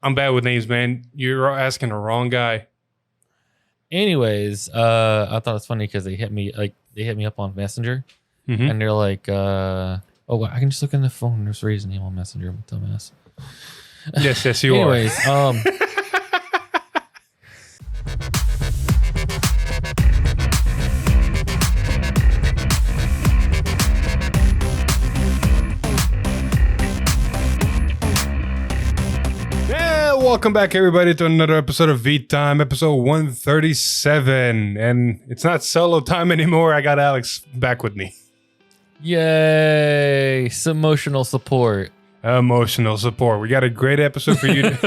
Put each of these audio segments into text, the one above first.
I'm bad with names, man. You're asking the wrong guy. Anyways, I thought it was funny because they hit me up on Messenger, and they're like, "Oh, I can just look in the phone. There's Ray's name on Messenger, I'm a dumbass." Yes, you Anyways, are. Welcome back, everybody, to another episode of V Time, episode 137. And it's not solo time anymore. I got Alex back with me. Yay! Some emotional support. Emotional support. We got a great episode for you.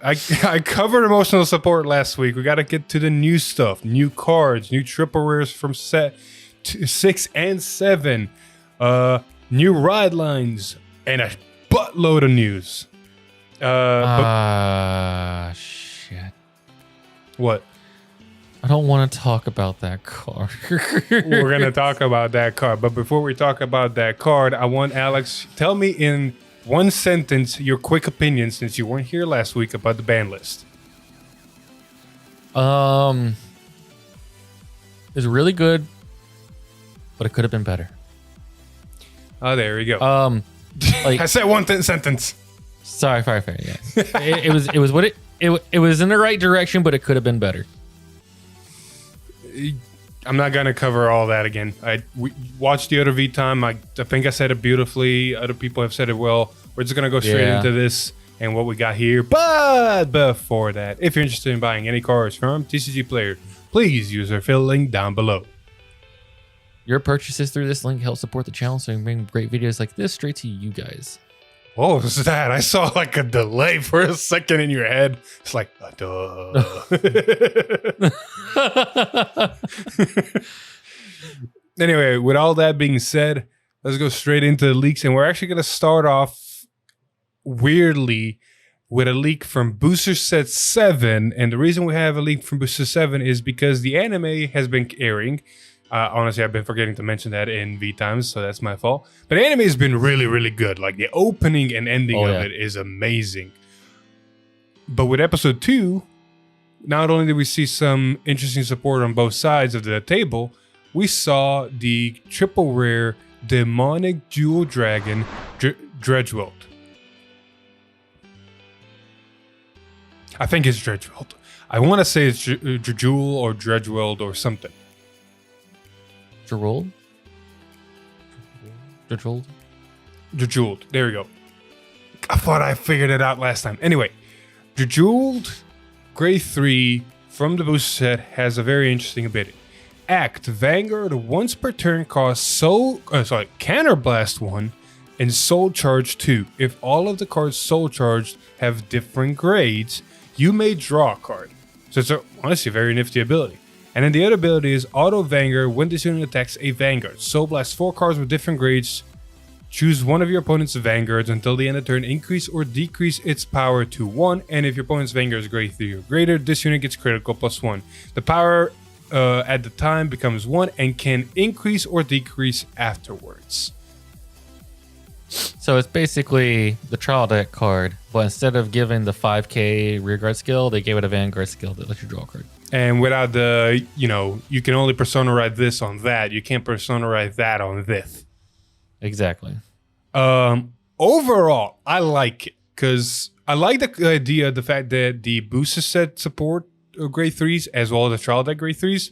I covered emotional support last week. We got to get to the new stuff, new cards, new triple rares from set 6 and 7, new ride lines, and a buttload of news. Shit. What? I don't want to talk about that card. We're going to talk about that card. But before we talk about that card, I want Alex, tell me in one sentence your quick opinion, since you weren't here last week, about the ban list. It's really good, but it could have been better. Oh, there we go. Like I said one sentence. Sorry. Yeah, it was what it was in the right direction, but it could have been better. I'm not gonna cover all that again. We watched the other V Time. I think I said it beautifully. Other people have said it well. We're just gonna go straight into this and what we got here. But before that, if you're interested in buying any cards from TCG Player, please use our affiliate link down below. Your purchases through this link help support the channel, so we can bring great videos like this straight to you guys. What was that? I saw like a delay for a second in your head. It's like, duh. Anyway, with all that being said, let's go straight into the leaks. And we're actually going to start off weirdly with a leak from Booster Set 7. And the reason we have a leak from Booster 7 is because the anime has been airing. Honestly, I've been forgetting to mention that in V Times, so that's my fault. But anime has been really, really good. Like, the opening and ending of it is amazing. But with episode 2, not only did we see some interesting support on both sides of the table, we saw the triple rare demonic jewel dragon Dredgewald. I think it's Dredgewald. I want to say it's Jewel or Dredgewald or something. Jeweled. There we go. I thought I figured it out last time. Anyway, Jeweled Grade 3 from the booster set has a very interesting ability. Act Vanguard once per turn costs Counterblast 1 and Soul Charge 2. If all of the cards Soul Charged have different grades, you may draw a card. So it's honestly a very nifty ability. And then the other ability is Auto Vanguard when this unit attacks a Vanguard. Soul Blast 4 cards with different grades. Choose one of your opponent's Vanguards until the end of turn. Increase or decrease its power to 1. And if your opponent's Vanguard is grade 3 or greater, this unit gets critical +1. The power at the time becomes 1 and can increase or decrease afterwards. So it's basically the trial deck card, but instead of giving the 5k rearguard skill, they gave it a Vanguard skill that lets you draw a card. And without the, you can only Persona Ride this on that. You can't Persona Ride that on this. Exactly. Overall, I like it because I like the idea, the fact that the booster set support grade 3s as well as the trial deck grade 3s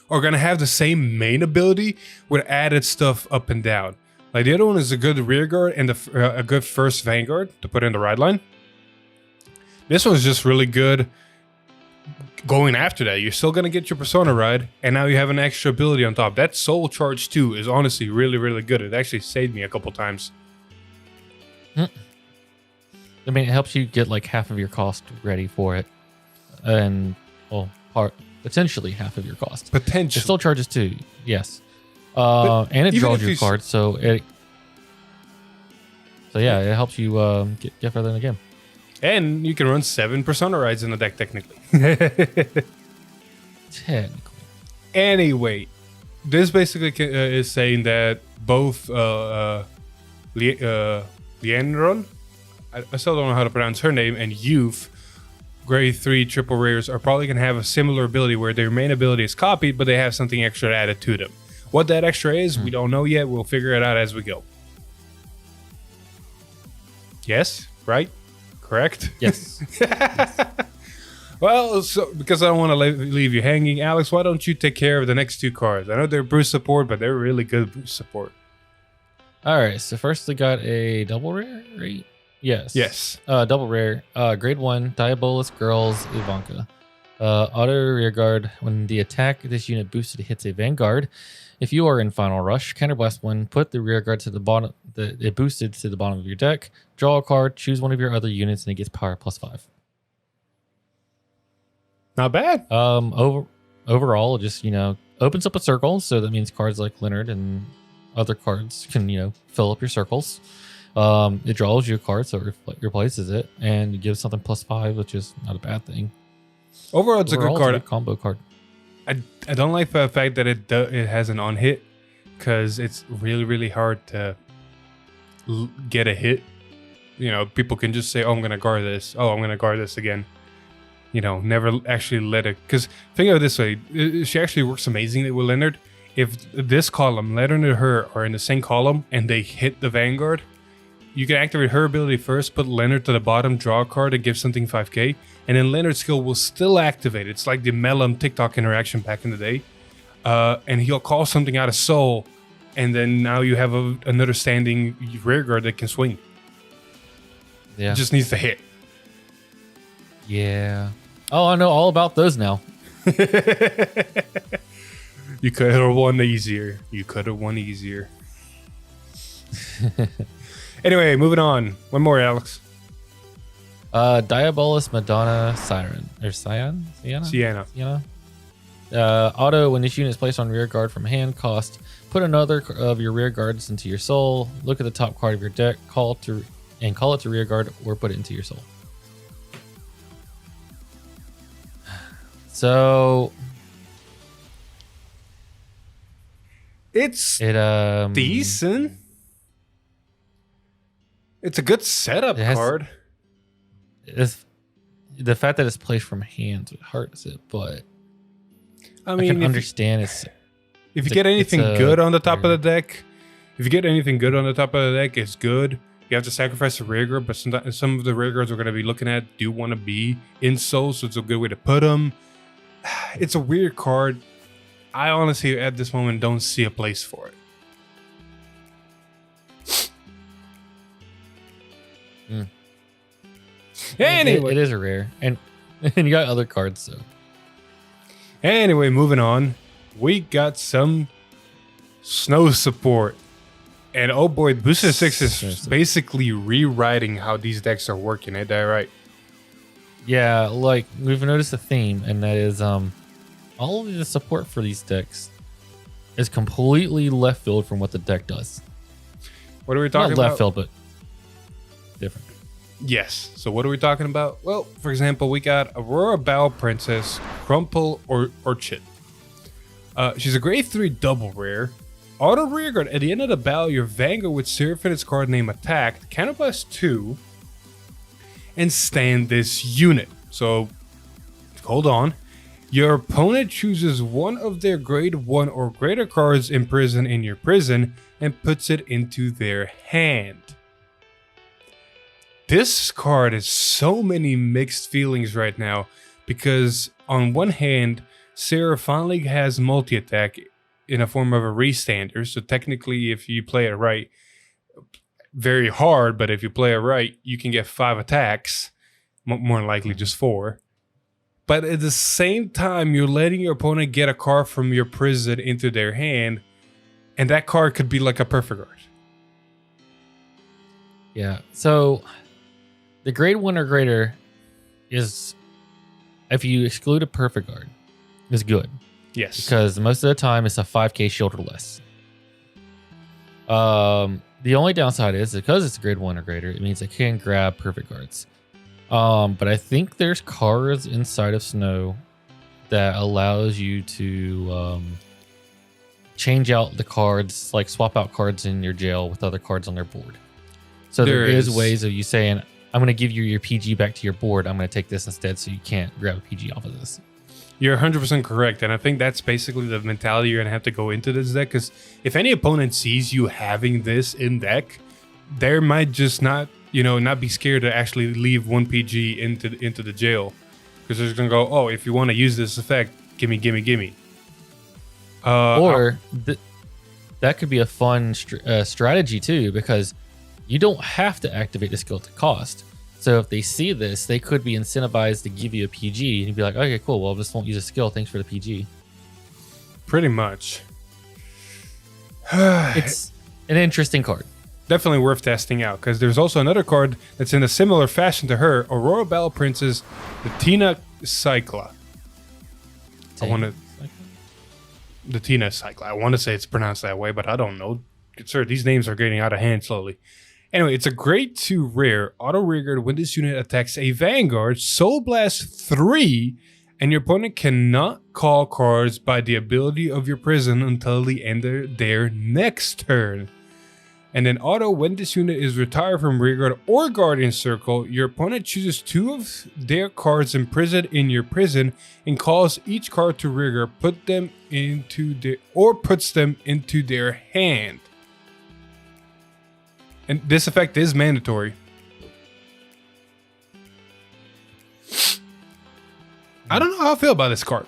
are going to have the same main ability with added stuff up and down. Like the other one is a good rear guard and a good first Vanguard to put in the ride line. This one's just really good going after that. You're still going to get your Persona Ride, and now you have an extra ability on top. That Soul Charge 2 is honestly really, really good. It actually saved me a couple times. I mean, it helps you get like half of your cost ready for it. And, potentially half of your cost. Potentially. It still charges 2, yes. And it draws your card, so it helps you get further in the game. And you can run 7 Persona Rides in the deck, technically. Technically. Anyway, this basically is saying that both Lienron, I still don't know how to pronounce her name, and Youth, grade 3 triple rares are probably going to have a similar ability where their main ability is copied, but they have something extra added to them. What that extra is, we don't know yet. We'll figure it out as we go. Yes? Right? Correct? Yes. Well, so because I don't want to leave you hanging, Alex, why don't you take care of the next 2 cards? I know they're boost support, but they're really good boost support. All right. So first we got a double rare, right? Yes. Yes. Double rare. Grade 1, Diabolos Girls Ivanka. Auto rearguard. When the attack of this unit boosted hits a Vanguard, if you are in Final Rush, counterblast 1, put the rearguard to the bottom. It boosted to the bottom of your deck. Draw a card. Choose one of your other units, and it gets power +5. Not bad. Overall, it just opens up a circle, so that means cards like Leonard and other cards can fill up your circles. It draws you a card, so it replaces it, and it gives something +5, which is not a bad thing. Overall, it's a good card. It's a good combo card. I don't like the fact that it has an on hit, because it's really, really hard to get a hit. People can just say, "Oh, I'm going to guard this. Oh, I'm going to guard this again." Never actually let it. Because think of it this way, she actually works amazingly with Leonard. If this column, Leonard and her are in the same column and they hit the Vanguard, you can activate her ability first, put Leonard to the bottom, draw a card, and give something 5k, and then Leonard's skill will still activate. It's like the Mellum TikTok interaction back in the day. And he'll call something out of Soul, and then now you have another standing rearguard that can swing. Yeah. It just needs to hit. Yeah. Oh, I know all about those now. You could have won easier. Anyway, moving on. One more, Alex. Diabolos Madonna Siren. Or Sienna? Sienna. Auto, when this unit is placed on rear guard from hand, cost, put another of your rear guards into your soul. Look at the top card of your deck, call it to rear guard, or put it into your soul. So it's decent. It's a good setup card. It's the fact that it's placed from hand hurts it, but I can understand if you get anything good on the top of the deck. If you get anything good on the top of the deck, it's good. You have to sacrifice a rear guard, but some of the rear guards we're going to be looking at do want to be in soul, so it's a good way to put them. It's a weird card. I honestly, at this moment, don't see a place for it. Anyway, it is a rare, and you got other cards, so. Anyway, moving on. We got some snow support. And oh boy, Booster 6 is basically rewriting how these decks are working. Ain't that right? Yeah, like we've noticed a theme, and that is all of the support for these decks is completely left field from what the deck does. What are we talking about? Not left field, but different. Yes. So what are we talking about? Well, for example, we got Aurora Bow Princess, Crumple Orchid. She's a grade 3 double rare. Auto rearguard. At the end of the battle, your Vanguard with Seraph in its card name attacked, counterblast 2, and stand this unit. So, hold on. Your opponent chooses one of their grade 1 or greater cards imprisoned in your prison and puts it into their hand. This card has so many mixed feelings right now because on one hand, Sarah finally has multi-attack in a form of a restander. So technically, if you play it right, very hard, but if you play it right, you can get 5 attacks, more than likely just 4. But at the same time, you're letting your opponent get a card from your prison into their hand, and that card could be like a perfect card. Yeah, so the grade 1 or greater is, if you exclude a perfect guard, is good. Yes. Because most of the time it's a 5k shield or less. The only downside is because it's a grade 1 or greater, it means I can grab perfect guards. But I think there's cards inside of Snow that allows you to change out the cards, like swap out cards in your jail with other cards on their board. So there is ways of you saying, I'm going to give you your PG back to your board. I'm going to take this instead so you can't grab a PG off of this. You're 100% correct, and I think that's basically the mentality you're going to have to go into this deck, because if any opponent sees you having this in deck, they might just not be scared to actually leave 1 PG into the jail, because they're just going to go, oh, if you want to use this effect, gimme. That could be a fun strategy too, because you don't have to activate the skill to cost. So if they see this, they could be incentivized to give you a PG, and you'd be like, okay, cool. Well, this won't use a skill. Thanks for the PG. Pretty much. It's an interesting card. Definitely worth testing out, because there's also another card that's in a similar fashion to her, Aurora Battle Princess, the Tina Cycla. The Tina Cycla. I want to say it's pronounced that way, but I don't know. Sir, these names are getting out of hand slowly. Anyway, it's a grade 2 rare. Auto rearguard when this unit attacks a Vanguard, Soul Blast 3, and your opponent cannot call cards by the ability of your prison until the end of their next turn. And then auto, when this unit is retired from rearguard or guardian circle, your opponent chooses 2 of their cards imprisoned in your prison and calls each card to rearguard, puts them into their hand. And this effect is mandatory. I don't know how I feel about this card.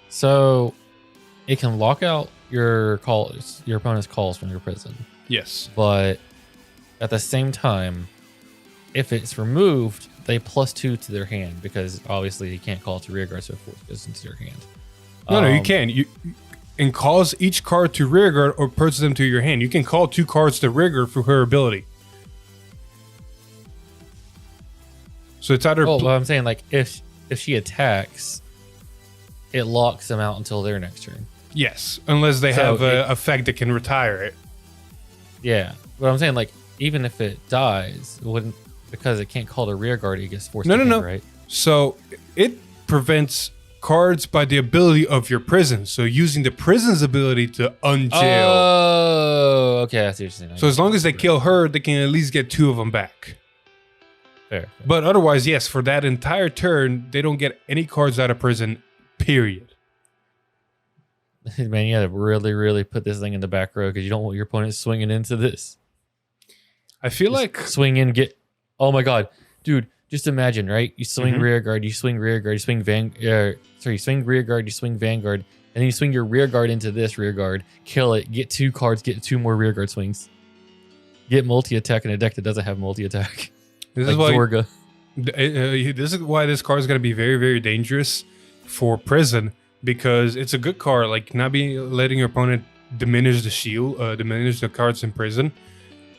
So it can lock out your opponent's calls from your prison. Yes. But at the same time, if it's removed, they +2 to their hand, because obviously you can't call it to rearguard, so it goes into your hand. No, you can. And calls each card to rearguard or puts them to your hand. You can call 2 cards to rearguard for her ability. So it's either... well, I'm saying, like, if she attacks, it locks them out until their next turn. Yes, unless they have an effect that can retire it. Yeah. But I'm saying, like, even if it dies, it wouldn't, because it can't call to rearguard, it gets forced to hand, right? So it prevents cards by the ability of your prison. So using the prison's ability to unjail. Oh, okay. I see what you're saying. So as long as they kill her, they can at least get 2 of them back. Fair. But otherwise, yes, for that entire turn, they don't get any cards out of prison, period. Man, you gotta really, really put this thing in the back row, because you don't want your opponent swinging into this. I feel like... swing in, oh my god. Dude, just imagine, right? You swing rearguard, you swing rearguard, you swing rearguard, you swing Vanguard, and then you swing your rearguard into this rearguard, kill it, get 2 cards, get 2 more rearguard swings. Get multi-attack in a deck that doesn't have multi-attack. This like is why Zorga. This is why this card is going to be very, very dangerous for prison, because it's a good card. Like, not letting your opponent diminish the shield, diminish the cards in prison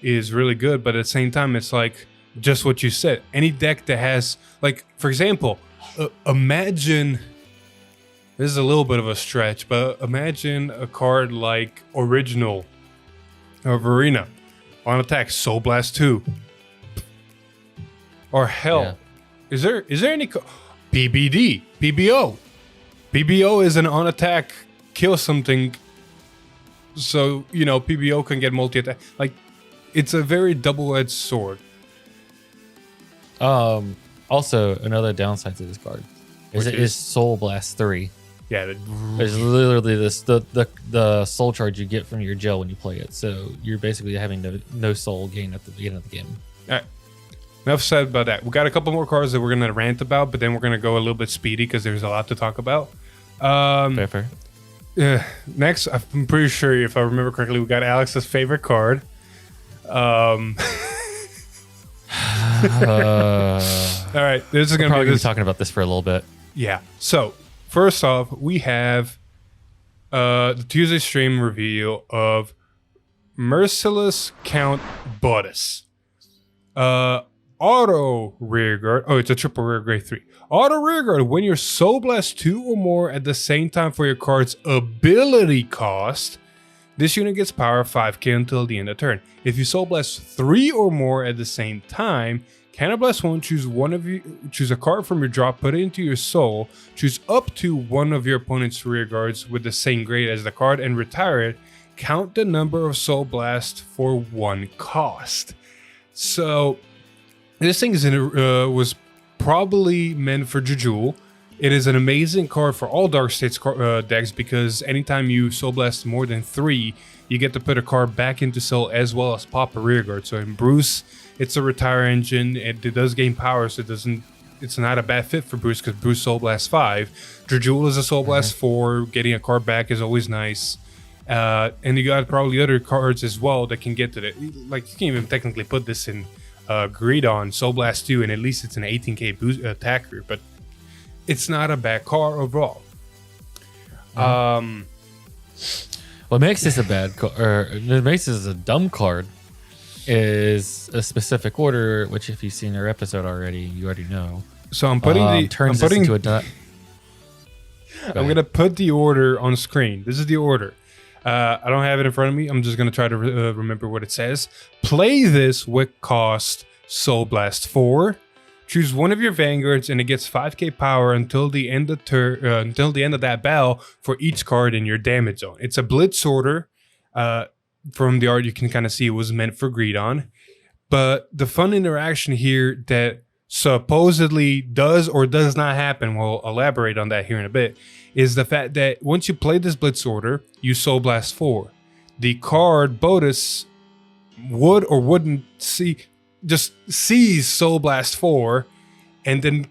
is really good. But at the same time, it's like just what you said. Any deck that has, like, for example, imagine, this is a little bit of a stretch, but imagine a card like Original of Arena on attack, Soul Blast 2. Or hell, is there any PBD, PBO? PBO is an on attack, kill something. So, PBO can get multi attack. Like, it's a very double-edged sword. Also, another downside to this card is it is Soul Blast 3. Yeah, it's literally the soul charge you get from your gel when you play it. So you're basically having no soul gain at the beginning of the game. All right. Enough said about that. We got a couple more cards that we're going to rant about, but then we're going to go a little bit speedy because there's a lot to talk about. Fair. Next, I'm pretty sure, if I remember correctly, we got Alex's favorite card. All right, this is going to be talking about this for a little bit. Yeah. So first off, we have the Tuesday stream review of Merciless Count Bodus. Auto rearguard. Oh, it's a triple rear grade 3. Auto rearguard. When you're Soul Blast 2 or more at the same time for your card's ability cost, this unit gets power 5k until the end of turn. If you Soul Blast 3 or more at the same time, Counterblast 1, choose a card from your drop, put it into your soul, choose up to one of your opponent's rearguards with the same grade as the card, and retire it. count the number of Soul Blast for 1 cost. So this thing was probably meant for Jejul. It is an amazing card for all Dark States decks because anytime you Soul Blast more than 3, you get to put a card back into Soul as well as pop a rearguard. So in Bruce, it's a retire engine. It does gain power, so it's not a bad fit for Bruce because Bruce Soul Blast 5. Jejul is a Soul Blast 4. Getting a card back is always nice. And you got probably other cards as well that can get to that. Like, you can even technically put this in Greed on Soul Blast 2, and at least it's an 18k boost attacker, but it's not a bad card overall. What makes this a bad card, or what makes this a dumb card, is a specific order, which if you've seen our episode already, you already know. So I'm putting I'm gonna put the order on screen. This is the order. I don't have it in front of me. I'm just gonna try to remember what it says. Play this with cost Soul Blast 4. Choose one of your Vanguards, and it gets 5k power until the end of that battle for each card in your damage zone. It's a blitz order. From the art, you can kind of see it was meant for Greed on. But the fun interaction here that supposedly does or does not happen, we'll elaborate on that here in a bit, is the fact that once you play this blitz order, you Soul Blast 4. The card Bodus would or wouldn't just sees Soul Blast 4 and then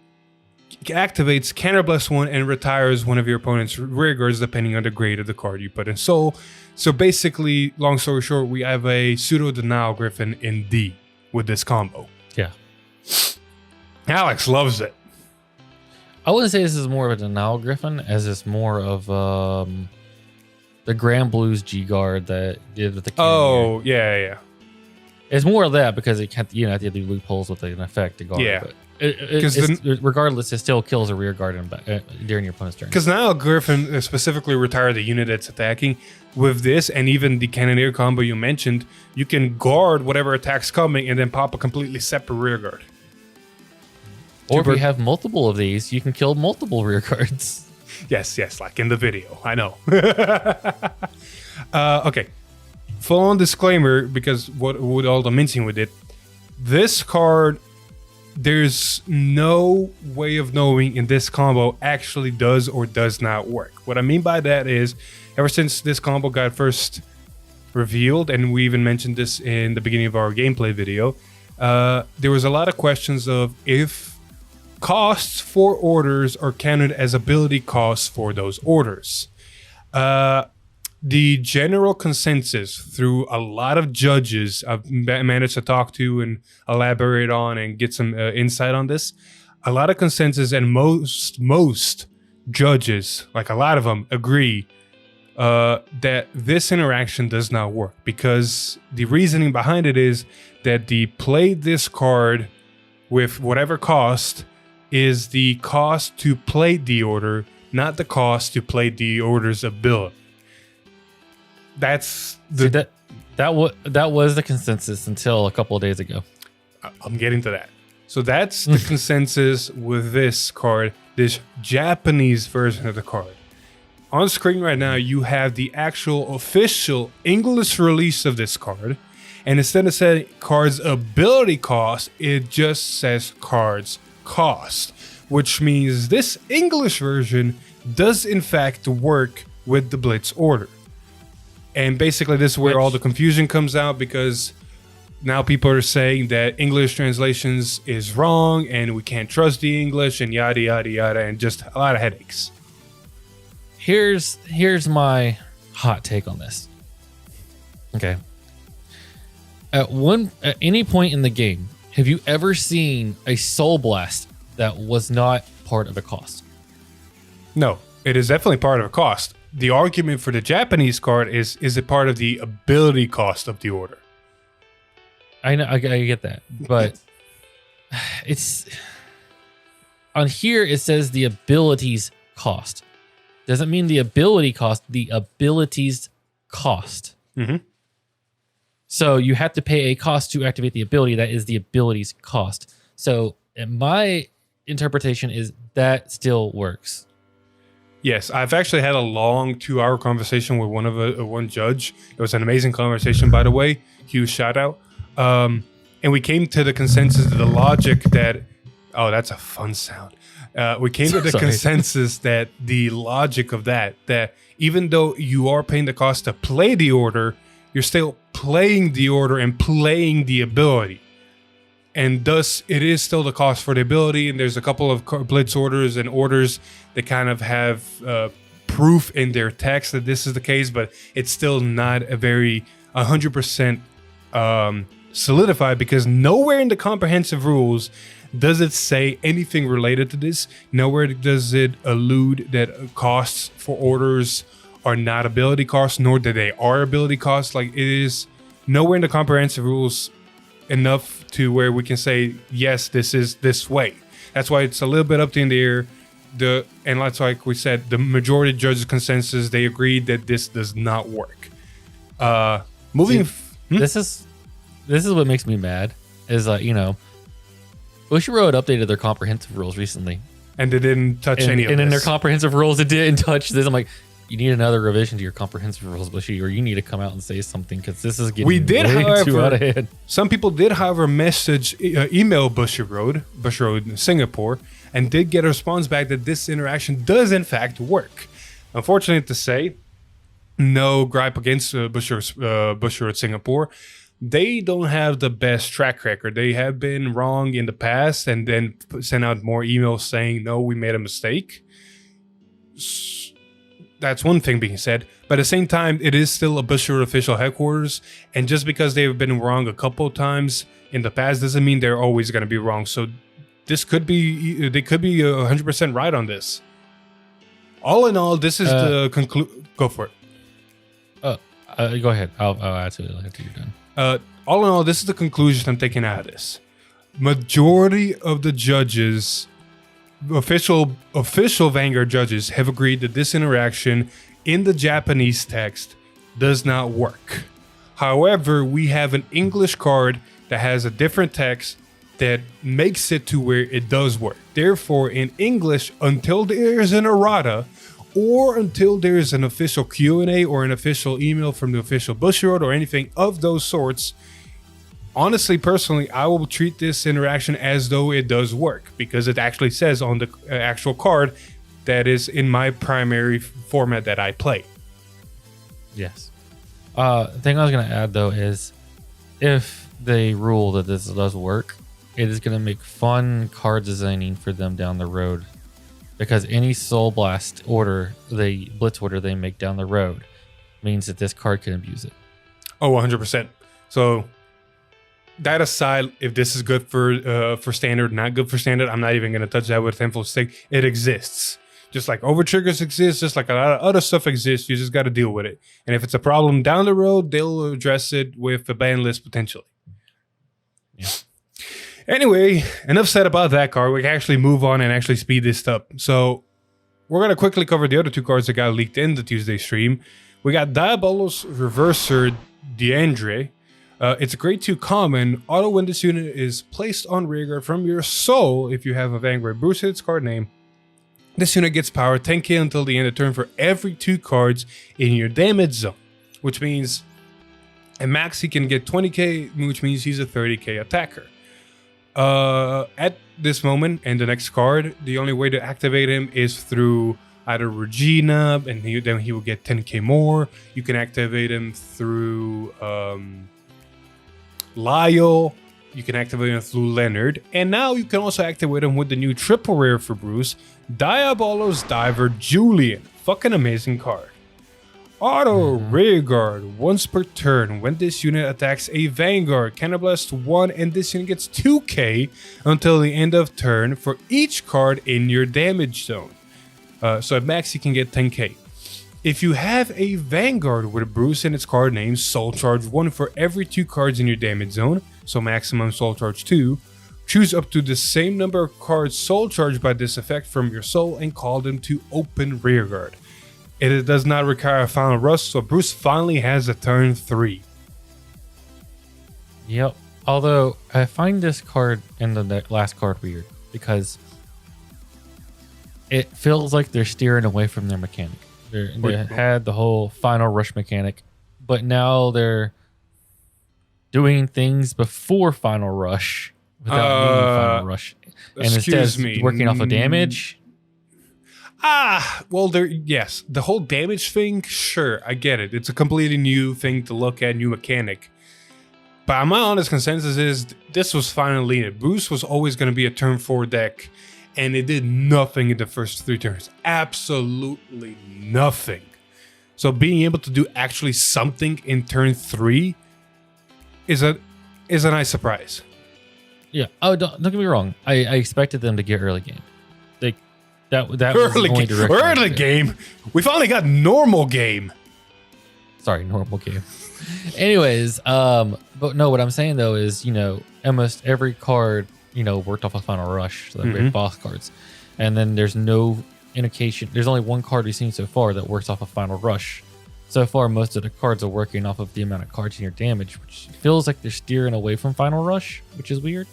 activates Counter Blast 1 and retires one of your opponent's rearguards depending on the grade of the card you put in Soul. So basically, long story short, we have a pseudo Denial Griffin in D with this combo. Yeah. Alex loves it. I wouldn't say this is more of a Denial Griffin as it's more of the Grand Blues G Guard that did with the Cannoneer. Yeah. It's more of that because it can't, you know, have to do loopholes with an effect to guard. Yeah. But regardless, it still kills a rear guard during your opponent's turn. Because now Griffin specifically retired the unit that's attacking. With this and even the Cannoneer combo you mentioned, you can guard whatever attack's coming and then pop a completely separate rear guard. Or if you have multiple of these, you can kill multiple rear guards. Yes, like in the video. I know. Okay. Full-on disclaimer, because what with all the mincing with it, this card, there's no way of knowing in this combo actually does or does not work. What I mean by that is, ever since this combo got first revealed, and we even mentioned this in the beginning of our gameplay video, there was a lot of questions of if costs for orders are counted as ability costs for those orders. The general consensus through a lot of judges I've managed to talk to and elaborate on and get some insight on this, a lot of consensus and most judges, like a lot of them, agree that this interaction does not work, because the reasoning behind it is that the play this card with whatever cost is the cost to play the order, not the cost to play the order's ability. That's the that was the consensus until a couple of days ago. I'm getting to that. So that's the consensus with this card, this Japanese version of the card. On screen right now, you have the actual official English release of this card. And instead of saying cards ability cost, it just says cards cost, which means this English version does in fact work with the Blitz order. And basically this is where all the confusion comes out, because now people are saying that English translations is wrong and we can't trust the English and yada, yada, yada, and just a lot of headaches. Here's my hot take on this. Okay. At any point in the game, have you ever seen a Soul Blast that was not part of a cost? No, it is definitely part of a cost. The argument for the Japanese card is it part of the ability cost of the order? I know, I get that, but it's on here. It says the abilities cost. Doesn't mean the ability cost. The abilities cost. Mm-hmm. So you have to pay a cost to activate the ability. That is the abilities cost. So my interpretation is that still works. Yes, I've actually had a long 2-hour conversation with one judge. It was an amazing conversation, by the way. Huge shout out. And we came to the consensus, the logic that, oh, that's a fun sound. We came to the consensus that the logic of that even though you are paying the cost to play the order, you're still playing the order and playing the ability. And thus, it is still the cost for the ability. And there's a couple of blitz orders and orders that kind of have proof in their text that this is the case, but it's still not a very 100% solidified, because nowhere in the comprehensive rules does it say anything related to this. Nowhere does it allude that costs for orders are not ability costs, nor that they are ability costs. Like, it is nowhere in the comprehensive rules enough to where we can say, yes, this is this way. That's why it's a little bit up in the air. And that's like we said, the majority judges' consensus, they agreed that this does not work. This is what makes me mad. Is Bushiroad updated their comprehensive rules recently, and they didn't touch any of this. And in their comprehensive rules, it didn't touch this. I'm like, you need another revision to your comprehensive rules, Bushy, or you need to come out and say something, because this is getting way too out of hand. Some people did, however, email Bushiroad Singapore, and did get a response back that this interaction does in fact work. Unfortunately to say, no gripe against Bushiroad Singapore. They don't have the best track record. They have been wrong in the past and then sent out more emails saying, no, we made a mistake. That's one thing being said. But at the same time, it is still a Bushiroad official headquarters. And just because they've been wrong a couple of times in the past doesn't mean they're always going to be wrong. So they could be 100% right on this. All in all, this is the conclusion. Go for it. Go ahead. I'll add to it after you're done. All in all, this is the conclusion I'm taking out of this. Majority of the judges, official Vanguard judges, have agreed that this interaction in the Japanese text does not work. However, we have an English card that has a different text that makes it to where it does work. Therefore, in English, until there is an errata, or until there is an official Q&A or an official email from the official Bushiroad or anything of those sorts, honestly, personally, I will treat this interaction as though it does work, because it actually says on the actual card that is in my primary format that I play. Yes. The thing I was going to add, though, is if they rule that this does work, it is going to make fun card designing for them down the road. Because any Soul Blast blitz order they make down the road means that this card can abuse it. Oh, 100%. So that aside, if this is good for standard, not good for standard, I'm not even going to touch that with a 10-foot stick. It exists. Just like over triggers exist, just like a lot of other stuff exists. You just got to deal with it. And if it's a problem down the road, they'll address it with a ban list potentially. Yeah. Anyway, enough said about that card. We can actually move on and actually speed this up. So we're going to quickly cover the other two cards that got leaked in the Tuesday stream. We got Diabolos Reverser Deandre. It's a grade 2 common. Auto when this unit is placed on rearguard from your soul, if you have a Vanguard Bruce its card name, this unit gets power 10k until the end of turn for every 2 cards in your damage zone, which means at max he can get 20k, which means he's a 30k attacker. At this moment and the next card, the only way to activate him is through either Regina, and then he will get 10k more. You can activate him through Lyle. You can activate him through Leonard, and now you can also activate him with the new triple rare for Bruce, Diabolos Diver Julian. Fucking amazing card. Auto rearguard once per turn. When this unit attacks a Vanguard, Counterblast 1, and this unit gets 2k until the end of turn for each card in your damage zone. So at max you can get 10k. If you have a Vanguard with a Bruce in its card name, Soul Charge 1 for every 2 cards in your damage zone, so maximum Soul Charge 2, choose up to the same number of cards Soul Charged by this effect from your soul and call them to open rearguard. It does not require a final rush, so Bruce finally has a turn 3. Yep. Although I find this card in the last card weird, because it feels like they're steering away from their mechanic. They had the whole final rush mechanic, but now they're doing things before final rush without needing final rush. And instead of working off of damage. Well, yes, the whole damage thing, sure, I get it. It's a completely new thing to look at, new mechanic. But my honest consensus is this was finally it. Boost was always going to be a turn 4 deck, and it did nothing in the first 3 turns. Absolutely nothing. So being able to do actually something in turn 3 is a nice surprise. Yeah. Oh, don't get me wrong. I expected them to get early game. That was the only direction. Early game? We finally got normal game. Sorry, normal game. Anyways, but no, what I'm saying though is, almost every card, worked off a final rush, so the great boss cards. And then there's no indication. There's only one card we've seen so far that works off a final rush. So far, most of the cards are working off of the amount of cards in your damage, which feels like they're steering away from final rush, which is weird.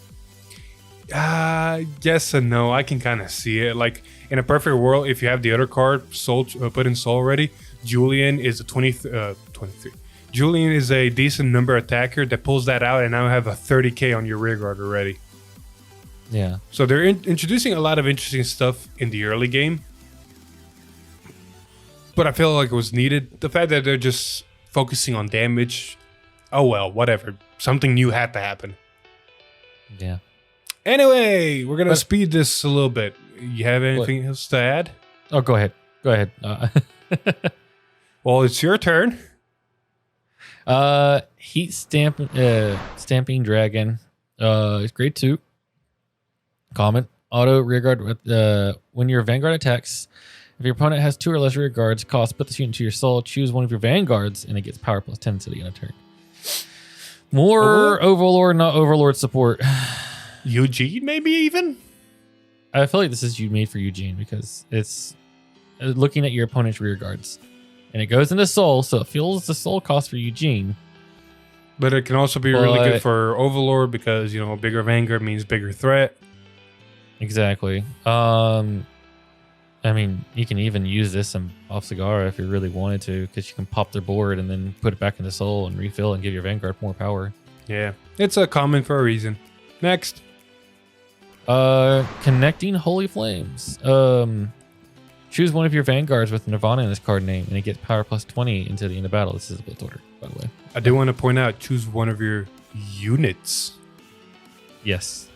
Yes and no. I can kind of see it. Like in a perfect world, if you have the other card put in soul already, Julian is a 23. Julian is a decent number attacker that pulls that out, and now have a 30k on your rear guard already. Yeah. So they're introducing a lot of interesting stuff in the early game, but I feel like it was needed. The fact that they're just focusing on damage, oh well, whatever. Something new had to happen. Yeah. Anyway, we're gonna speed this a little bit. You have anything else to add? Oh, go ahead. Go ahead. Well, it's your turn. Heat Stamping Dragon. It's grade 2. Common. Auto rearguard with when your Vanguard attacks. If your opponent has 2 or less rear guards, cost put this unit to your soul. Choose one of your Vanguards, and it gets power plus 10 to the end of turn. More Overlord, not Overlord support. Eugene, maybe even? I feel like this is made for Eugene because it's looking at your opponent's rear guards. And it goes into soul, so it feels the soul cost for Eugene. But it can also be really good for Overlord because, bigger Vanguard means bigger threat. Exactly. You can even use this in off Cigar if you really wanted to, because you can pop their board and then put it back into soul and refill and give your Vanguard more power. Yeah, it's a common for a reason. Next. Connecting Holy Flames. Choose one of your Vanguards with Nirvana in this card name, and it gets power plus 20 into the end of battle. This is a blitz order, by the way. I do want to point out, choose one of your units. Yes.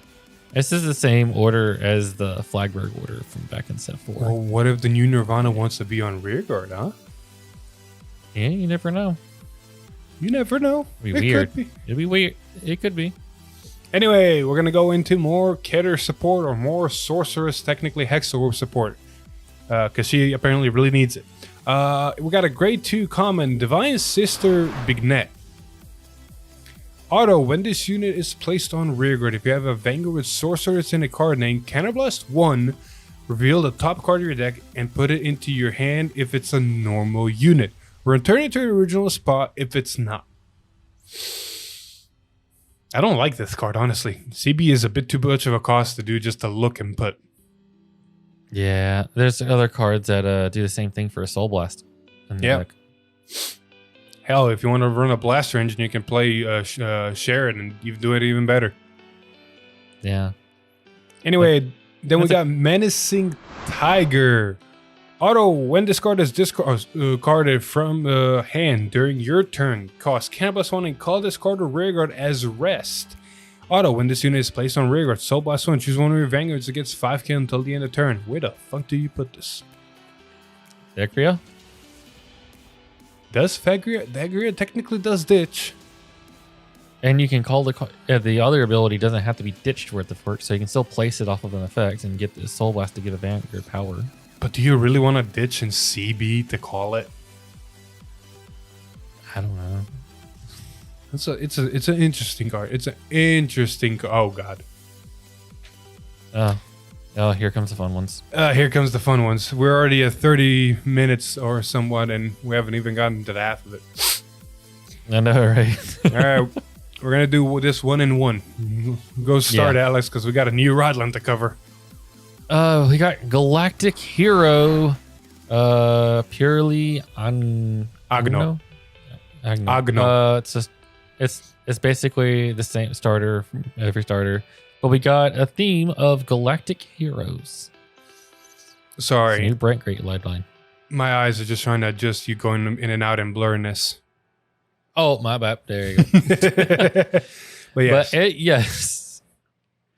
This is the same order as the Flagberg order from back in set 4. Well, what if the new Nirvana wants to be on rearguard, huh? Yeah, you never know. You never know. It'd be weird. It'd be weird. It could be. Anyway, we're going to go into more Keter support or more Sorceress, technically Hexorb support. Because she apparently really needs it. We got a grade 2 common, Divine Sister Bignet. Auto, when this unit is placed on rearguard, if you have a Vanguard with Sorceress in a card name, Counterblast 1, reveal the top card of your deck and put it into your hand if it's a normal unit. Return it to the original spot if it's not. I don't like this card, honestly. CB is a bit too much of a cost to do just a look and put. Yeah, there's other cards that do the same thing for a Soul Blast. Yeah. Hell, if you want to run a Blaster Engine, you can play Sharon and you do it even better. Yeah. Anyway, then we got Menacing Tiger. Auto, when this card is discarded from hand during your turn, cost Counterblast 1 and call this card or rearguard as rest. Auto, when this unit is placed on rearguard, Soul Blast 1, choose one of your Vanguards that gets 5k until the end of turn. Where the fuck do you put this? Dagria? Does Dagria technically does ditch. And you can call the other ability doesn't have to be ditched for it to work, so you can still place it off of an effect and get the Soul Blast to give a Vanguard power. But do you really want to ditch in CB to call it? I don't know. It's an interesting card. It's an interesting. Oh god. Oh, here comes the fun ones. Here comes the fun ones. We're already at 30 minutes or somewhat, and we haven't even gotten to the half of it. I know, right? All right, we're gonna do this one in one. Go start, Alex, because we got a new Rodland to cover. We got Galactic Hero. Purely on Agno. It's basically the same starter from every starter, but we got a theme of Galactic Heroes. Sorry. It's a new Brent Great line. My eyes are just trying to adjust you going in and out in blurriness. Oh, my bad. There you go. But yes. Yes.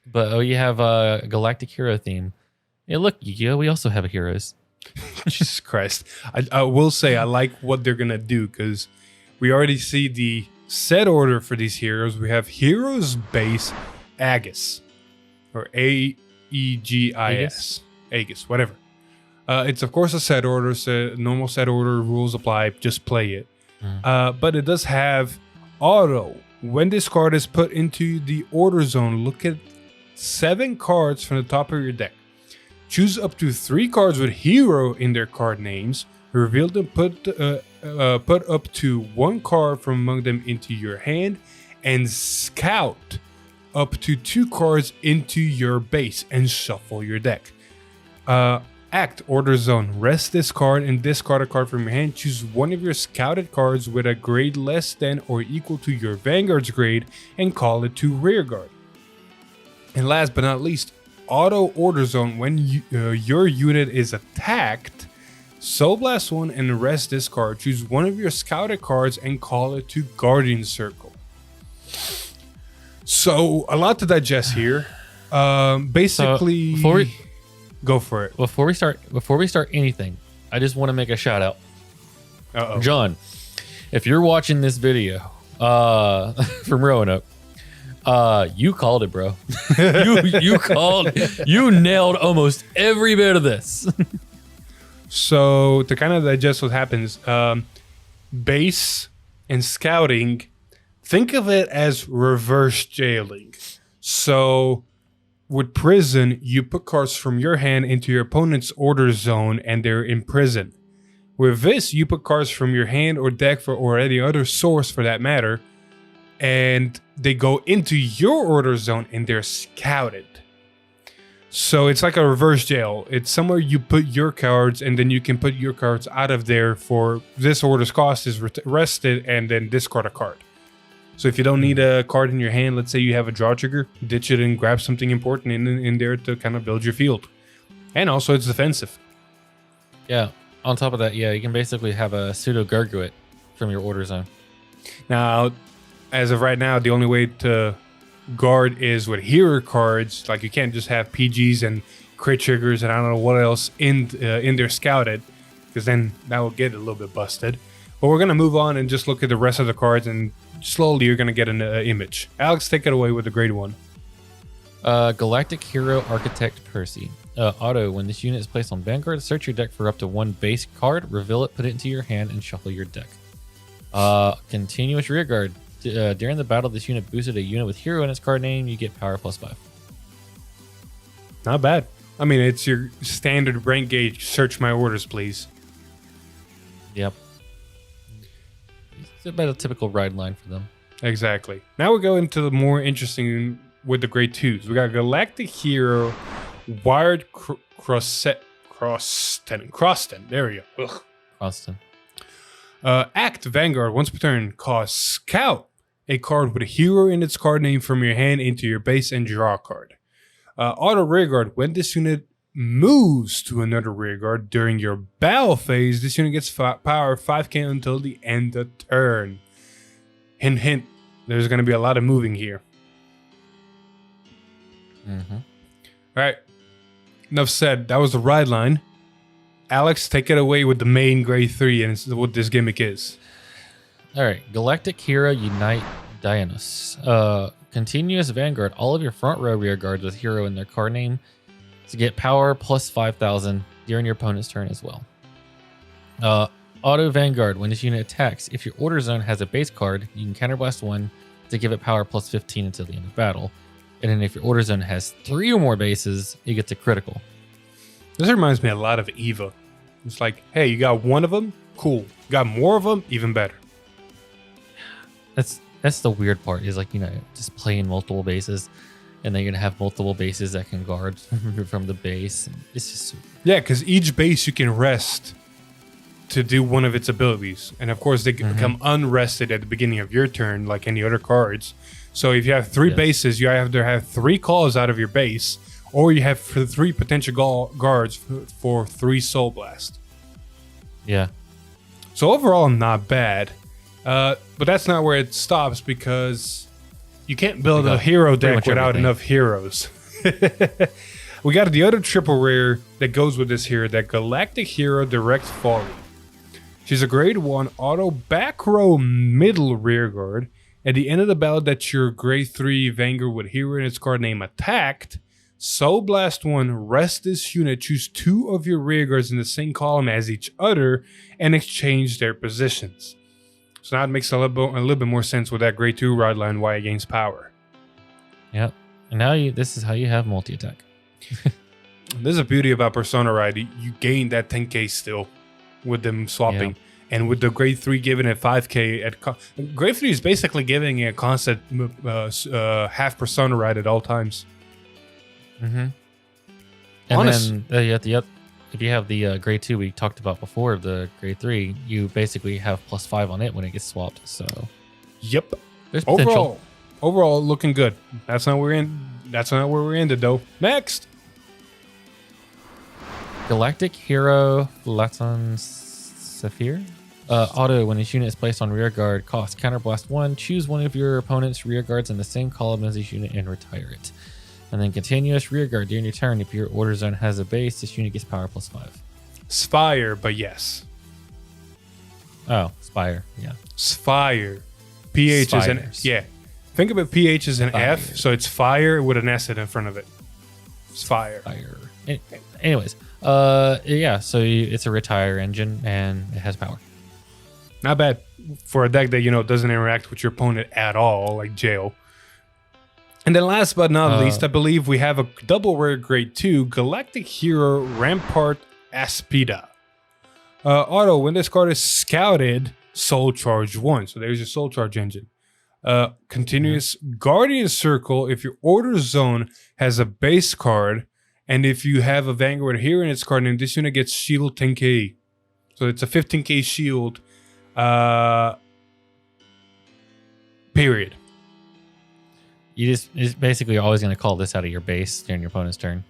But you have a Galactic Hero theme. Yeah, look, Yu-Gi-Oh! We also have heroes. Jesus Christ. I will say I like what they're going to do because we already see the set order for these heroes. We have Heroes Base Aegis. Or Aegis. Aegis, whatever. It's, of course, a set order. So normal set order rules apply. Just play it. But it does have auto. When this card is put into the order zone, look at 7 cards from the top of your deck. Choose up to 3 cards with hero in their card names. Reveal them, put up to 1 card from among them into your hand. And scout up to 2 cards into your base and shuffle your deck. Act Order Zone. Rest this card and discard a card from your hand. Choose one of your scouted cards with a grade less than or equal to your Vanguard's grade and call it to Rearguard. And last but not least, Auto Order Zone. When your unit is attacked, Soul Blast 1 and rest this card. Choose one of your scouted cards and call it to Guardian Circle. So a lot to digest here. Basically, go for it. Before we start anything, I just want to make a shout out. John, if you're watching this video from Roanoke, you called it, bro. you nailed almost every bit of this. So to kind of digest what happens, base and scouting, think of it as reverse jailing. So with prison, you put cards from your hand into your opponent's order zone and they're in prison. With this, you put cards from your hand or deck or any other source for that matter, and they go into your order zone and they're scouted. So it's like a reverse jail. It's somewhere you put your cards and then you can put your cards out of there for this order's cost is rested and then discard a card. So if you don't need a card in your hand, let's say you have a draw trigger, ditch it and grab something important in there to kind of build your field. And also it's defensive. Yeah. On top of that, yeah, you can basically have a pseudo Gargoyle from your order zone. Now, as of right now, the only way to guard is with hero cards. Like you can't just have PGs and crit triggers and I don't know what else in there scouted, because then that will get a little bit busted. But we're going to move on and just look at the rest of the cards, and slowly you're going to get an image. Alex, take it away with the grade 1. Galactic Hero Architect Percy. Auto, when this unit is placed on Vanguard, search your deck for up to 1 base card, reveal it, put it into your hand, and shuffle your deck. Continuous Rearguard. During the battle, this unit boosted a unit with hero in its card name. You get power +5. Not bad. I mean, it's your standard rank gauge. Search my orders, please. Yep. It's about a typical ride line for them. Exactly. Now we're going to the more interesting with the grade 2s. We got Galactic Hero, Wired Crossten. There we go. Ugh. Crossten. Act Vanguard. Once per turn, cause Scout a card with a hero in its card name from your hand into your base and draw a card. Auto Rearguard. When this unit moves to another rearguard during your battle phase, this unit gets power 5k until the end of turn. Hint, hint. There's going to be a lot of moving here. Mm-hmm. All right. Enough said. That was the ride line. Alex, take it away with the main grade 3 and what this gimmick is. All right. Galactic Hero Unite Diabolos. Continuous Vanguard. All of your front row rear guards with hero in their card name to get power +5,000 during your opponent's turn as well. Auto Vanguard. When this unit attacks, if your order zone has a base card, you can counterblast 1 to give it power +15 until the end of battle. And then if your order zone has 3 or more bases, it gets a critical. This reminds me a lot of Eva. It's like, hey, you got 1 of them? Cool. You got more of them? Even better. That's the weird part is, like, you know, just playing multiple bases. and then you're gonna have multiple bases that can guard from the base. It's just Yeah, because each base you can rest to do one of its abilities. And of course, they can become unrested at the beginning of your turn, like any other cards. So if you have three bases, you either have 3 calls out of your base, or you have 3 potential guards for 3 Soul Blast. yeah. So overall, not bad. But that's not where it stops, because you can't build a hero deck without enough heroes. We got the other triple rare that goes with this hero, that Galactic Hero Direct Folly. She's a grade 1 auto back row middle rear guard. At the end of the battle that your grade 3 Vanguard with hero in its card name attacked, Soul Blast 1, rest this unit, choose 2 of your rear guards in the same column as each other, and exchange their positions. So now it makes a little bit more sense with that grade 2 ride line why it gains power. Yep. And now this is how you have multi-attack. This is the beauty about Persona Ride. You gain that 10k still with them swapping. Yeah. And with the grade 3 given at 5k, grade 3 is basically giving a constant half Persona Ride at all times. Mm-hmm. And then if you have the grade 2 we talked about before, the grade 3, you basically have +5 on it when it gets swapped. So yep. there's potential. Overall looking good. That's not where we're ended though. Next. Galactic Hero Latin Saphir. Auto, when this unit is placed on rear guard, cost Counterblast 1. Choose one of your opponent's rear guards in the same column as this unit and retire it. And then continuous rear guard during your turn. If your order zone has a base, this unit gets power +5. Spire, but yes. Oh, Spire, yeah. Spire. PH is an yeah. Think of it, PH is an F, so it's fire with an S in front of it. Spire. Fire. Anyways, yeah, so it's a retire engine and it has power. Not bad for a deck that, doesn't interact with your opponent at all, like Jail. And then last but not least, I believe we have a double rare grade 2, Galactic Hero Rampart Aspida. Auto, when this card is scouted, Soul Charge 1. So there's your Soul Charge engine. Continuous Guardian Circle, if your order zone has a base card, and if you have a Vanguard Hero in its card name, this unit gets shield 10k. So it's a 15k shield. Period. It's basically always going to call this out of your base during your opponent's turn.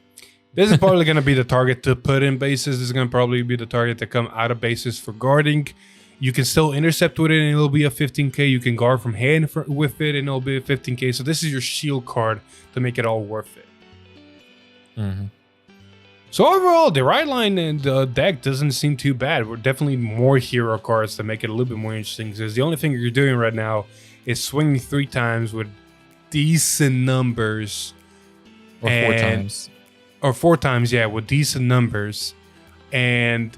This is probably going to be the target to put in bases. This is going to probably be the target to come out of bases for guarding. You can still intercept with it and it'll be a 15k. You can guard from hand with it and it'll be a 15k. So this is your shield card to make it all worth it. Mm-hmm. So overall, the ride line and the deck doesn't seem too bad. We're definitely more hero cards to make it a little bit more interesting. Because the only thing you're doing right now is swinging 3 times with decent numbers. Or 4 times. Or 4 times, yeah, with decent numbers. And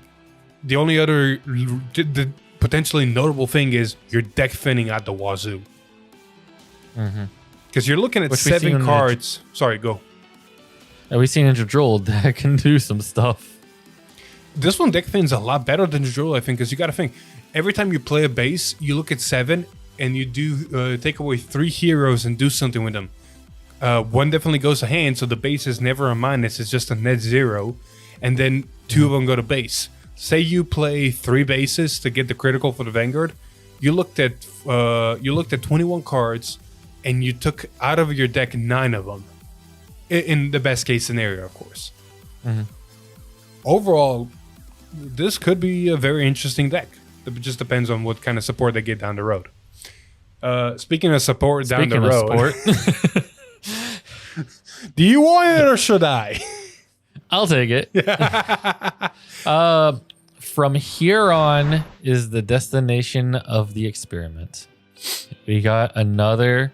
the only other the potentially notable thing is your deck thinning at the wazoo. Because you're looking at 7 cards. Sorry, go. We've seen in Jadrol that can do some stuff. This one deck thins a lot better than Jadrol, I think, because you got to think. Every time you play a base, you look at 7 and you do take away 3 heroes and do something with them. 1 definitely goes to hand, so the base is never a minus, it's just a net 0. And then 2 of them go to base. Say you play 3 bases to get the critical for the Vanguard. You looked at 21 cards, and you took out of your deck 9 of them. In the best case scenario, of course. Overall, this could be a very interesting deck. It just depends on what kind of support they get down the road. Speaking of support down the road, do you want it or should I? I'll take it. From here on is the destination of the experiment. We got another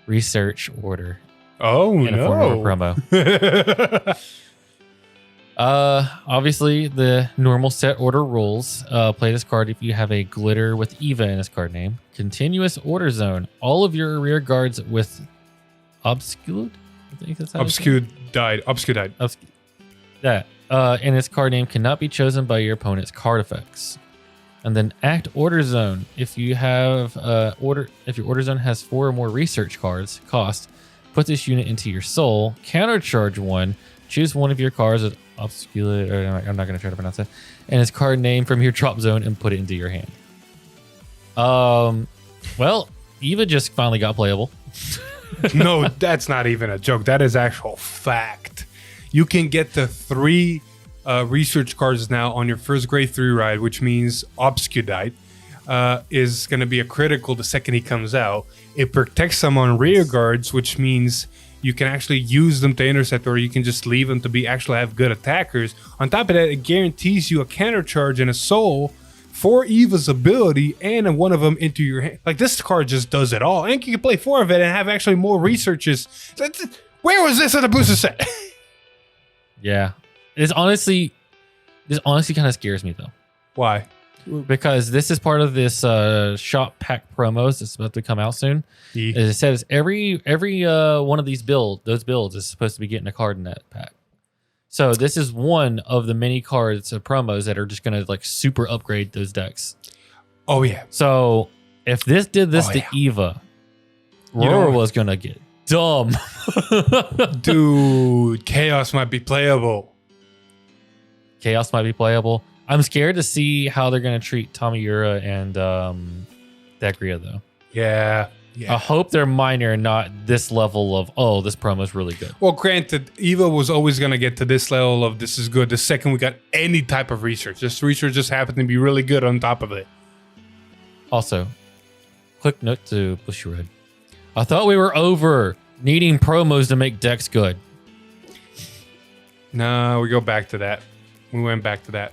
research order. Oh, in a form of a promo. Obviously, the normal set order rules. Play this card if you have a glitter with Eva in its card name. Continuous order zone. All of your rear guards with Obscured? I think that's how Obscured died. That. In its card name cannot be chosen by your opponent's card effects. And then act order zone. If you have if your order zone has 4 or more research cards, cost, Put this unit into your soul. Countercharge 1. Choose one of your cards with obscure. I'm not going to try to pronounce it. And its card name from your drop zone and put it into your hand. Well, Eva just finally got playable. No, that's not even a joke. That is actual fact. You can get the 3 research cards now on your first grade 3 ride, which means Obscudite is going to be a critical the second he comes out. It protects them on rear guards, which means you can actually use them to intercept, or you can just leave them to be actually have good attackers. On top of that, it guarantees you a counter charge and a soul for Eva's ability and one of them into your hand. Like, this card just does it all. And you can play 4 of it and have actually more researches. Where was this in the booster set? Yeah. This honestly kind of scares me, though. Why? Because this is part of this shop pack promos that's about to come out soon. Yeah. As it says, every one of those builds is supposed to be getting a card in that pack. So this is one of the many cards of promos that are just going to like super upgrade those decks. Oh yeah. So if this did this to Eva, Aurora was going to get dumb. Dude, Chaos might be playable. Chaos might be playable. I'm scared to see how they're going to treat Tamiyura and Dagria, though. Yeah. I hope they're minor and not this level of, oh, this promo is really good. Well, granted, Eva was always going to get to this level of this is good the second we got any type of research. This research just happened to be really good on top of it. Also, quick note to Bushiroad. I thought we were over needing promos to make decks good. No, we go back to that. We went back to that.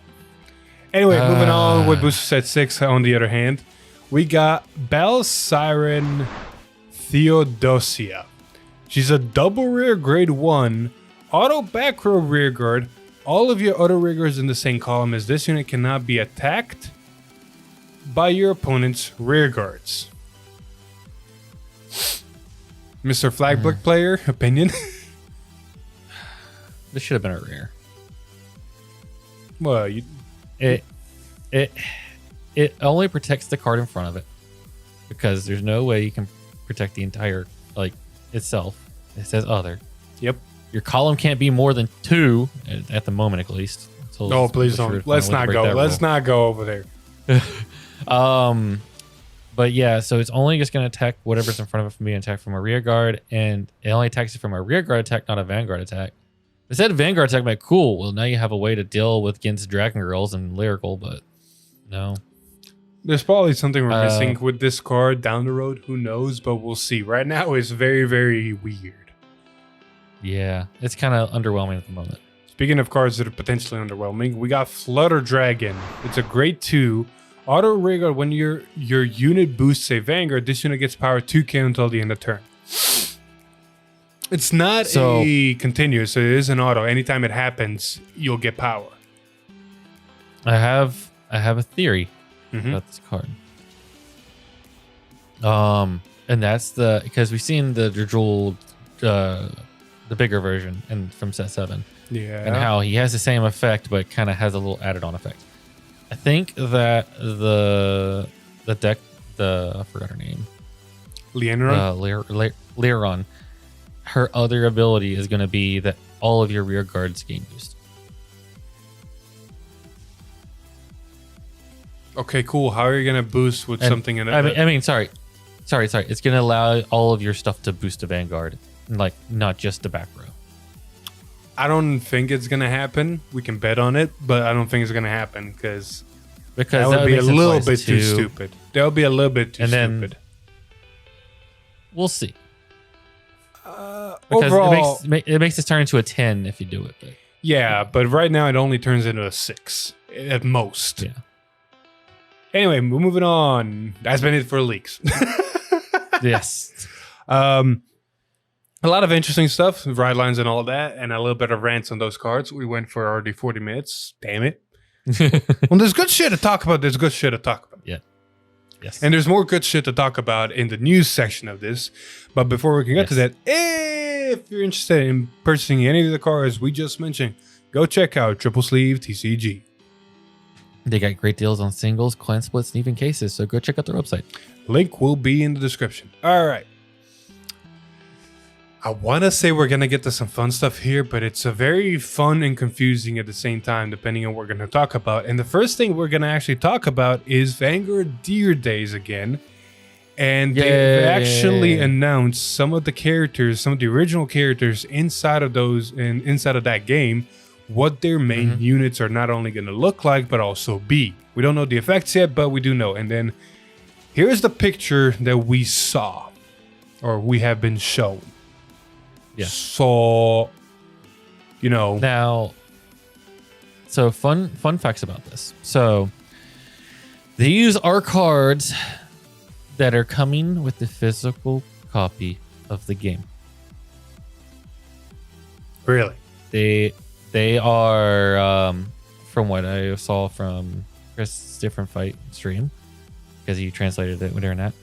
Anyway, moving on with Booster Set 6, on the other hand, we got Bell Siren Theodosia. She's a double rear grade 1, auto back row rear guard. All of your auto rear guards in the same column as this unit cannot be attacked by your opponent's rear guards. Mr. Flagbook player, opinion? This should have been a rare. Well, It only protects the card in front of it because there's no way you can protect the entire itself. It says other. Yep. Your column can't be more than 2 at the moment, at least. No, please don't. Let's not go. Let's not go over there. But yeah, so it's only just going to attack whatever's in front of it from being attacked from a rear guard, and it only attacks it from a rear guard attack, not a Vanguard attack. It said Vanguard attack, like, cool. Well, now you have a way to deal with against Dragon Girls and Lyrical, but no. There's probably something we're missing with this card down the road. Who knows? But we'll see. Right now, it's very, very weird. Yeah, it's kind of underwhelming at the moment. Speaking of cards that are potentially underwhelming, we got Flutter Dragon. It's a grade 2. Auto rear when your unit boosts a Vanguard, this unit gets power 2k until the end of turn. It's not a continuous, so it is an auto. Anytime it happens, you'll get power. I have a theory about this card. And that's because we've seen the Jewel, the bigger version and from set 7. Yeah. And how he has the same effect but kind of has a little added on effect. I think that the deck, I forgot her name. Lyron. Her other ability is going to be that all of your rear guards gain boost. Okay, cool. How are you going to boost with something in it? Sorry. It's going to allow all of your stuff to boost to Vanguard, like not just the back row. I don't think it's going to happen. We can bet on it, but I don't think it's going to happen because that would be a little bit too stupid. That would be a little bit too stupid. We'll see. Because overall, it makes this turn into a 10 if you do it. But. Yeah, but right now it only turns into a 6 at most. Yeah. Anyway, we're moving on. That's been it for leaks. Yes. A lot of interesting stuff, ride lines and all that, and a little bit of rants on those cards. We went for already 40 minutes. Damn it. Well, there's good shit to talk about. Yeah. Yes. And there's more good shit to talk about in the news section of this. But before we can get to that, if you're interested in purchasing any of the cards we just mentioned, go check out Triple Sleeve TCG. They got great deals on singles, coin splits, and even cases, so go check out their website. Link will be in the description. All right. I want to say we're going to get to some fun stuff here, but it's a very fun and confusing at the same time, depending on what we're going to talk about. And the first thing we're going to actually talk about is Vanguard Deer Days again. And they've actually announced some of the characters, some of the original characters inside of those and inside of that game, what their main units are not only going to look like, but also be. We don't know the effects yet, but we do know. And then here's the picture that we saw, or we have been shown. Yeah. So, Now, so fun facts about this. So these are cards that are coming with the physical copy of the game. Really? They are, from what I saw from Chris' Different Fight stream, because he translated it during that.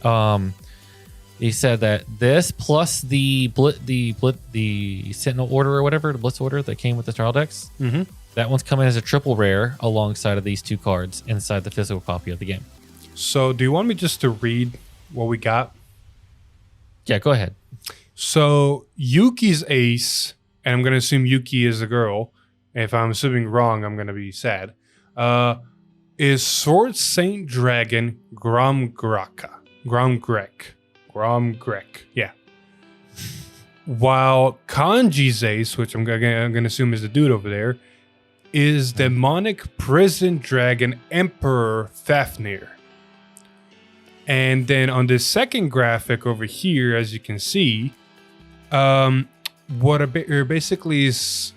He said that this plus the Sentinel order or whatever, the Blitz order that came with the trial decks, that one's coming as a triple rare alongside of these two cards inside the physical copy of the game. So do you want me just to read what we got? Yeah, go ahead. So Yuki's ace, and I'm going to assume Yuki is a girl. If I'm assuming wrong, I'm going to be sad. Is Sword Saint Dragon Gromgrek. Yeah. While Kanji's ace, which I'm going to assume is the dude over there, is Demonic Prison Dragon Emperor Fafnir. And then on this second graphic over here, as you can see, what basically is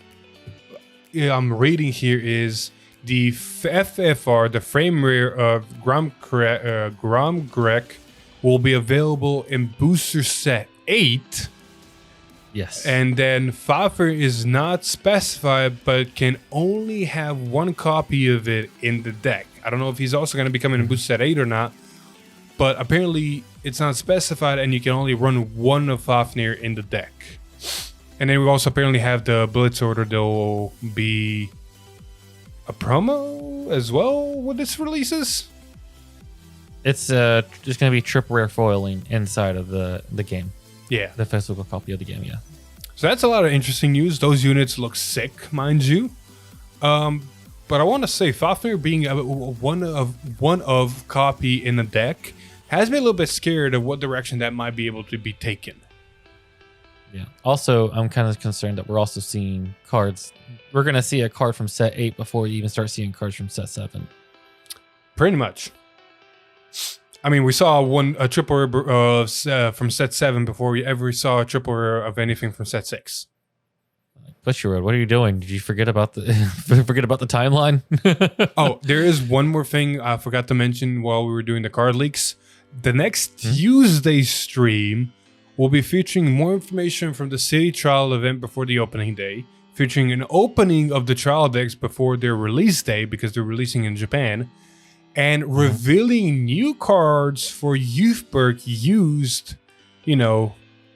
I'm reading here is the FFR, the frame rare of Gromgrek, will be available in booster set 8. Yes. And then Fafnir is not specified, but can only have one copy of it in the deck. I don't know if he's also going to be coming in booster set 8 or not. But apparently it's not specified, and you can only run one of Fafnir in the deck. And then we also apparently have the Blitz order. There will be a promo as well when this releases. It's just going to be triple rare foiling inside of the game. Yeah. The physical copy of the game, yeah. So that's a lot of interesting news. Those units look sick, mind you. But I want to say Fafnir being one of copy in the deck has me a little bit scared of what direction that might be able to be taken. Yeah. Also, I'm kind of concerned that we're also seeing cards. We're going to see a card from set 8 before we even start seeing cards from set 7. Pretty much. I mean, we saw a triple rare from set 7 before we ever saw a triple rare of anything from set 6. Butcher Road, what are you doing? Did you forget about the timeline? Oh, there is one more thing I forgot to mention while we were doing the card leaks. The next Tuesday stream will be featuring more information from the city trial event before the opening day, featuring an opening of the trial decks before their release day, because they're releasing in Japan, and revealing new cards for Youthberg used,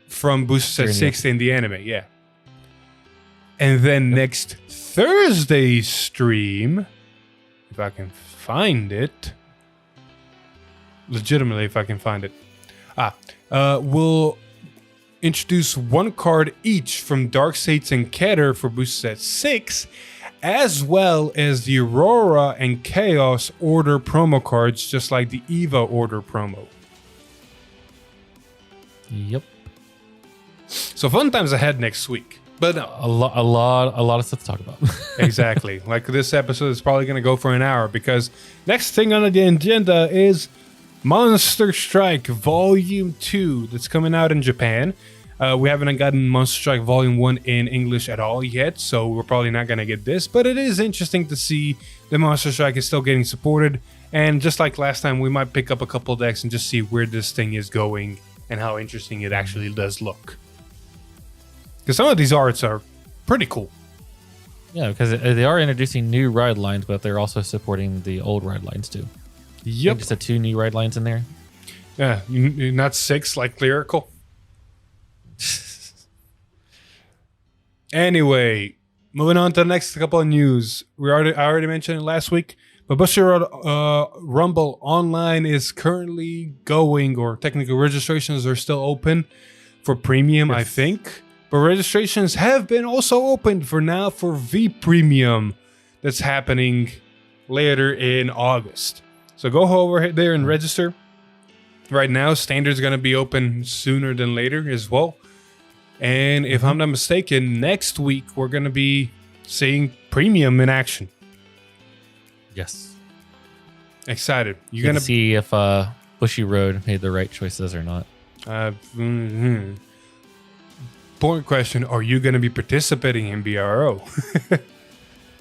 from Booster Set 6 in the anime. Yeah. And then next Thursday's stream, if I can find it, legitimately if I can find it, we'll introduce one card each from Darksates and Keter for Booster Set 6, as well as the Aurora and Chaos Order promo cards, just like the Eva Order promo. Yep. So fun times ahead next week. But no. A lot of stuff to talk about. Exactly. Like this episode is probably going to go for an hour, because next thing on the agenda is Monster Strike Volume 2 that's coming out in Japan. We haven't gotten Monster Strike Volume 1 in English at all yet, so we're probably not going to get this. But it is interesting to see the Monster Strike is still getting supported. And just like last time, we might pick up a couple decks and just see where this thing is going and how interesting it actually does look. Because some of these arts are pretty cool. Yeah, because they are introducing new ride lines, but they're also supporting the old ride lines too. Yep. Just the 2 new ride lines in there. Yeah, not 6 like Lyrical. Anyway, moving on to the next couple of news. I already mentioned it last week, but Bushiroad Rumble Online is currently going, or technical registrations are still open for premium, yes. I think. But registrations have been also opened for now for V Premium that's happening later in August. So go over there and register. Right now, Standard's going to be open sooner than later as well. And if I'm not mistaken, next week we're going to be seeing Premium in action. Yes. Excited. You're going to see if Bushy Road made the right choices or not. Point question, are you going to be participating in BRO?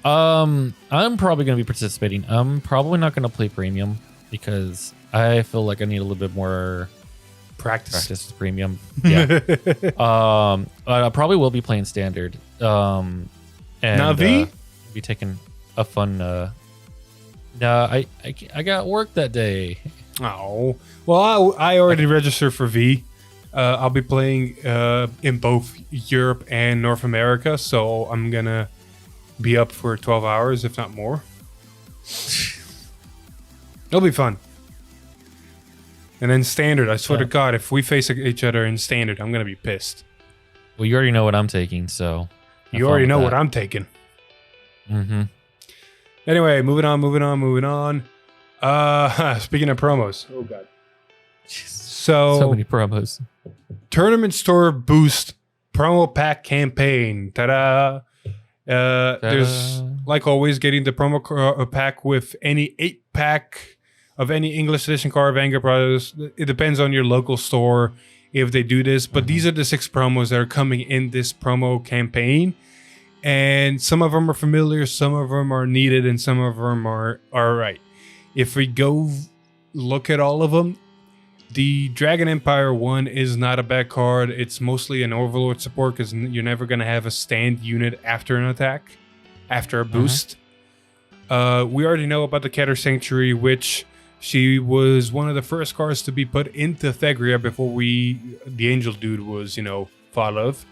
I'm probably going to be participating. I'm probably not going to play Premium because I feel like I need a little bit more practice with Premium. Yeah. I probably will be playing Standard. And Navi? Be taking a fun... I got work that day. Oh. Well, I already registered for V. I'll be playing in both Europe and North America, so I'm going to be up for 12 hours, if not more. It'll be fun. And then Standard, I swear to God, if we face each other in Standard, I'm going to be pissed. Well, you already know what I'm taking, so... You already know what I'm taking. Mm-hmm. Anyway, moving on. Speaking of promos. Oh, God. So many promos. Tournament Store Boost promo pack campaign. Ta-da! There's, like always, getting the promo pack with any 8-pack of any English edition card, Vanguard products. It depends on your local store if they do this, but these are the 6 promos that are coming in this promo campaign. And some of them are familiar, some of them are needed, and some of them are right. If we go look at all of them, the Dragon Empire one is not a bad card. It's mostly an Overlord support because you're never going to have a stand unit after an attack, after a boost. We already know about the Keter Sanctuary, which she was one of the first cards to be put into Thegria before the Angel Dude was, thought of.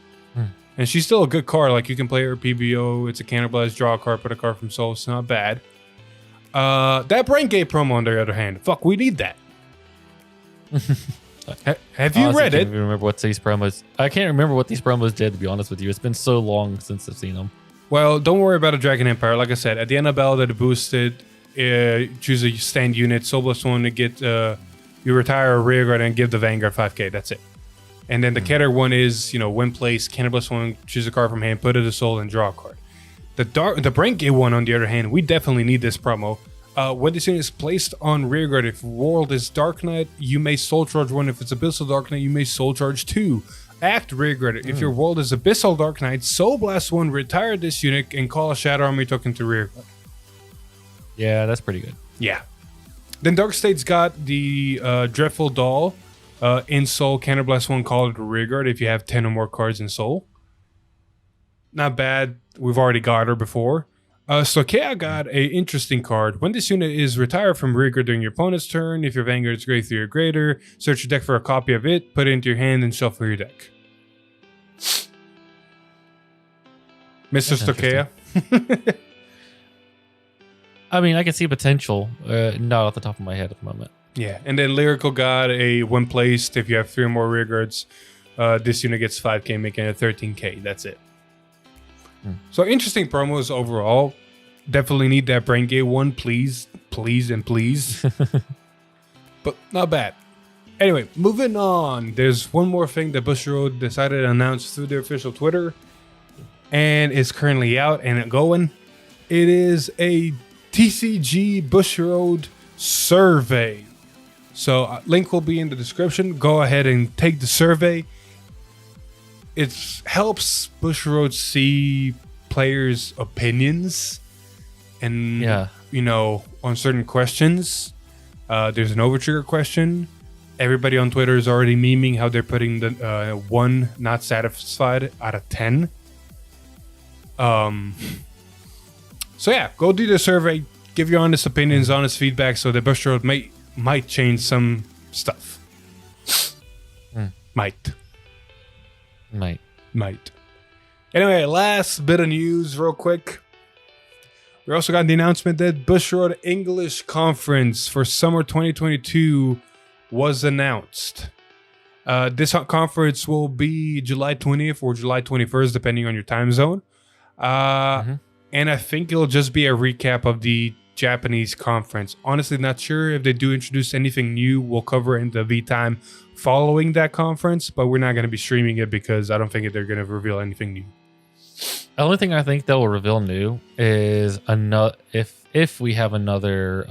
And she's still a good card. Like, you can play her PBO. It's a counterblast, draw a card, put a card from Soul. It's not bad. That Brain Gate promo, on the other hand. Fuck, we need that. Have you read it? I can't remember what these promos... I can't remember what these promos did, to be honest with you. It's been so long since I've seen them. Well, don't worry about a Dragon Empire. Like I said, at the end of battle that it boosted, choose a stand unit, Soul Blast 1 to get... you retire a rearguard and give the Vanguard 5k. That's it. And then the Keter one is, when placed, counterblast 1, choose a card from hand, put it to Soul, and draw a card. The Brain Gate one, on the other hand, we definitely need this promo. When this unit is placed on rearguard, if World is Dark Knight, you may Soul Charge 1. If it's Abyssal Dark Knight, you may Soul Charge 2. Act rearguard. If your World is Abyssal Dark Knight, Soul Blast 1, retire this unit, and call a Shadow Army token to rearguard. Yeah, that's pretty good. Yeah. Then Dark State's got the Dreadful Doll. In Soul, counterblast 1, call it a rearguard if you have 10 or more cards in Soul. Not bad. We've already got her before. Stokea got a interesting card. When this unit is retired from rearguard during your opponent's turn, if your Vanguard is grade 3 or greater, search your deck for a copy of it, put it into your hand, and shuffle your deck. Mr. Stokea? I mean, I can see potential. Not off the top of my head at the moment. Yeah, and then Lyrical got a when placed, if you have 3 or more rearguards, this unit gets 5k, making it 13k. That's it. So interesting promos overall. Definitely need that Brain Gate one, please, and please. But not bad. Anyway, moving on. There's one more thing that Bushiroad decided to announce through their official Twitter, and it's currently out and going. It is a TCG Bushiroad survey. So link will be in the description. Go ahead and take the survey. It helps Bushiroad see players' opinions and, on certain questions. There's an overtrigger question. Everybody on Twitter is already memeing how they're putting the 1 not satisfied out of 10. So yeah, go do the survey. Give your honest opinions, honest feedback, so that Bushiroad might change some stuff. Might. Anyway, last bit of news real quick. We also got the announcement that Bushiroad English Conference for summer 2022 was announced. This conference will be July 20th or July 21st, depending on your time zone. And I think it'll just be a recap of the Japanese conference. Honestly, not sure if they do introduce anything new. We'll cover in the V time following that conference, but we're not going to be streaming it because I don't think they're going to reveal anything new. The only thing I think they'll reveal new is another if we have another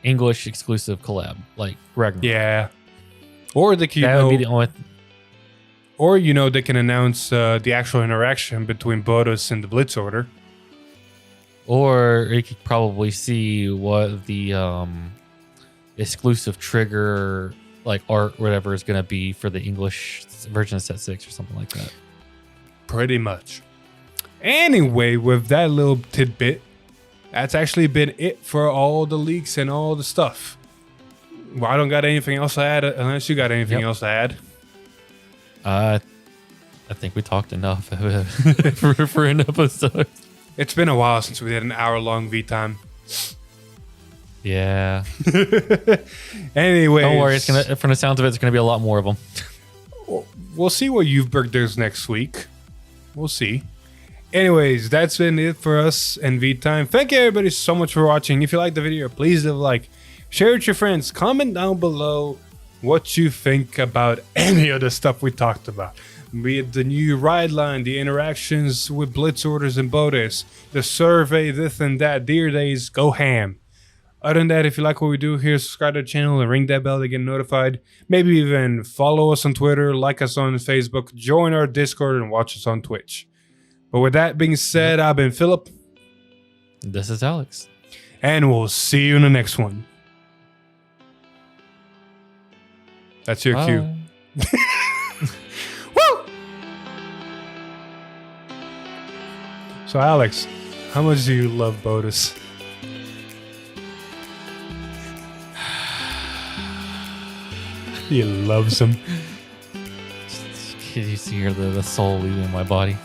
English exclusive collab like Ragnarok. Yeah. Or they can, that would be the only. Or they can announce the actual interaction between Bodus and the Blitz Order. Or you could probably see what the exclusive trigger like art whatever is going to be for the English version of Set 6 or something like that. Pretty much. Anyway, with that little tidbit, that's actually been it for all the leaks and all the stuff. Well, I don't got anything else to add unless you got anything else to add. I think we talked enough for an episode. It's been a while since we did an hour-long V-time. Yeah. Anyway, don't worry. It's gonna. From the sounds of it, it's gonna be a lot more of them. We'll see what You've does next week. We'll see. Anyways, that's been it for us and V-time. Thank you everybody so much for watching. If you liked the video, please leave a like. Share it with your friends. Comment down below what you think about any of the stuff we talked about. Be it the new ride line, the interactions with Blitz Orders and Bodus, the survey, this and that, Deer Days, go ham. Other than that, if you like what we do here, subscribe to the channel and ring that bell to get notified. Maybe even follow us on Twitter, like us on Facebook, join our Discord, and watch us on Twitch. But with that being said, I've been Philip. This is Alex. And we'll see you in the next one. That's your cue. Woo! So, Alex, how much do you love Bodus? He loves him. You see the soul leaving my body.